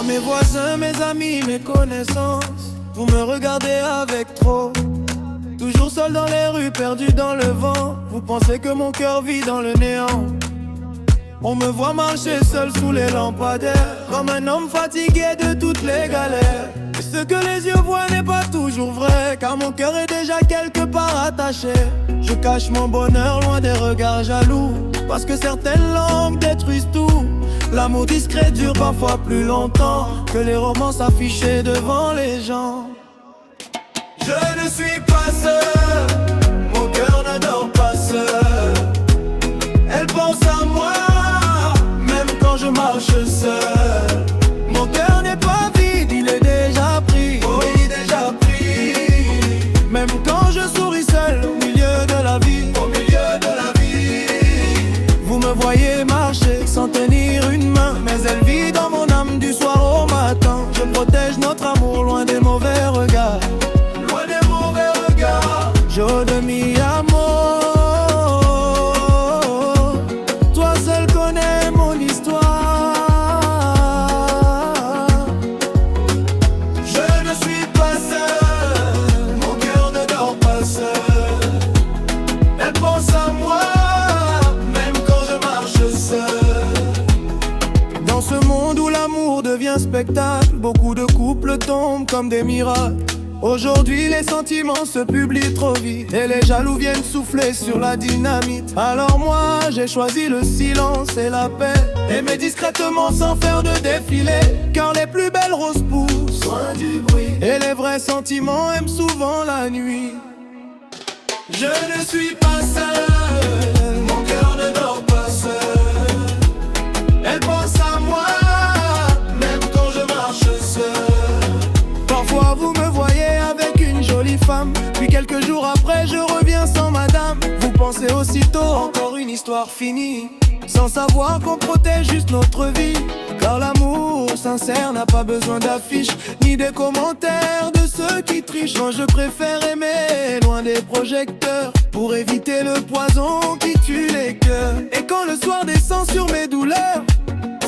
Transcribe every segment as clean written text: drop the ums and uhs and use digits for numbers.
Mes voisins, mes amis, mes connaissances, vous me regardez avec trop. Toujours seul dans les rues, perdu dans le vent. Vous pensez que mon cœur vit dans le néant. On me voit marcher seul sous les lampadaires, comme un homme fatigué de toutes les galères. Et ce que les yeux voient n'est pas toujours vrai, car mon cœur est déjà quelque part attaché. Je cache mon bonheur loin des regards jaloux, parce que certaines langues détruisent tout. L'amour discret dure parfois plus longtemps que les romances affichées devant les gens. Je ne suis pas seul, mon cœur ne dort pas seul. Elle pense à moi, même quand je marche seul. Mon cœur n'est pas vide, il est déjà pris. Oh, il est déjà pris. Même quand je souris seul au milieu de la vie. Au milieu de la vie. Vous me voyez marcher sans tenir une main, mais elle vit dans mon âme du soir au matin. Je protège notre amour loin des mauvais regards. Loin des mauvais regards. Joe de mi amor. Toi seul connais mon histoire. Je ne suis pas seul, mon cœur ne dort pas seul. Elle pense à moi, même quand je marche seul. Dans ce monde où l'amour devient spectacle, beaucoup de couples tombent comme des miracles. Aujourd'hui les sentiments se publient trop vite et les jaloux viennent souffler sur la dynamite. Alors moi j'ai choisi le silence et la paix, aimer discrètement sans faire de défilé, car les plus belles roses poussent loin du bruit et les vrais sentiments aiment souvent la nuit. Je ne suis pas seul, mon cœur ne dort pas seul. Elle pense à moi, même quand je marche seul. Parfois vous me voyez avec une jolie femme, puis quelques jours après je reviens sans madame. Vous pensez aussitôt encore une histoire finie, sans savoir qu'on protège juste notre vie. Car l'amour sincère n'a pas besoin d'affiches, ni des commentaires de ceux qui trichent. Moi je préfère aimer loin des projecteurs, pour éviter le poison qui tue les cœurs. Et quand le soir descend sur mes douleurs,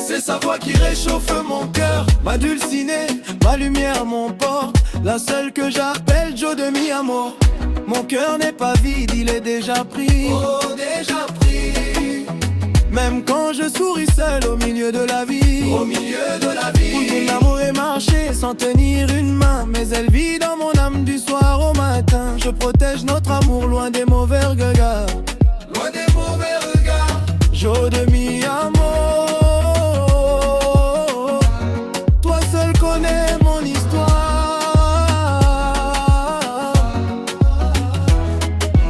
c'est sa voix qui réchauffe mon cœur, ma dulcinée, ma lumière, mon porte, la seule que j'appelle Joe de mi amor. Mon cœur n'est pas vide, il est déjà pris. Oh, déjà pris. Même quand je souris seul au milieu de la vie. Au milieu de la vie. Mon amour est marché sans tenir une main, mais elle vit dans mon âme du soir au matin. Je protège notre amour loin des mauvais regards. Loin des mauvais regards. Joe de mi amor. Connais mon histoire.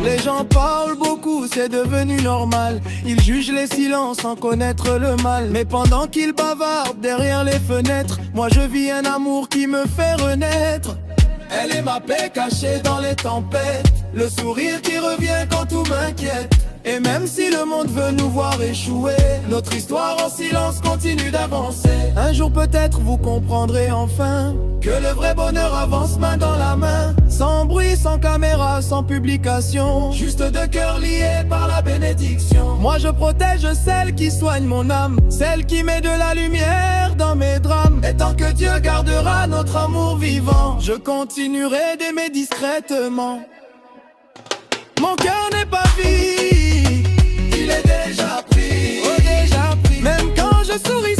Les gens parlent beaucoup, c'est devenu normal. Ils jugent les silences sans connaître le mal. Mais pendant qu'ils bavardent derrière les fenêtres, moi je vis un amour qui me fait renaître. Elle est ma paix cachée dans les tempêtes, le sourire qui revient quand tout m'inquiète. Et même si le monde veut nous voir échouer, notre histoire en silence continue d'avancer. Un jour peut-être vous comprendrez enfin que le vrai bonheur avance main dans la main. Sans bruit, sans caméra, sans publication, juste deux cœurs liés par la bénédiction. Moi je protège celle qui soigne mon âme, celle qui met de la lumière dans mes drames. Et tant que Dieu gardera notre amour vivant, je continuerai d'aimer discrètement. Mon cœur n'est pas vide, il est déjà pris. Oh, déjà pris. Même quand je souris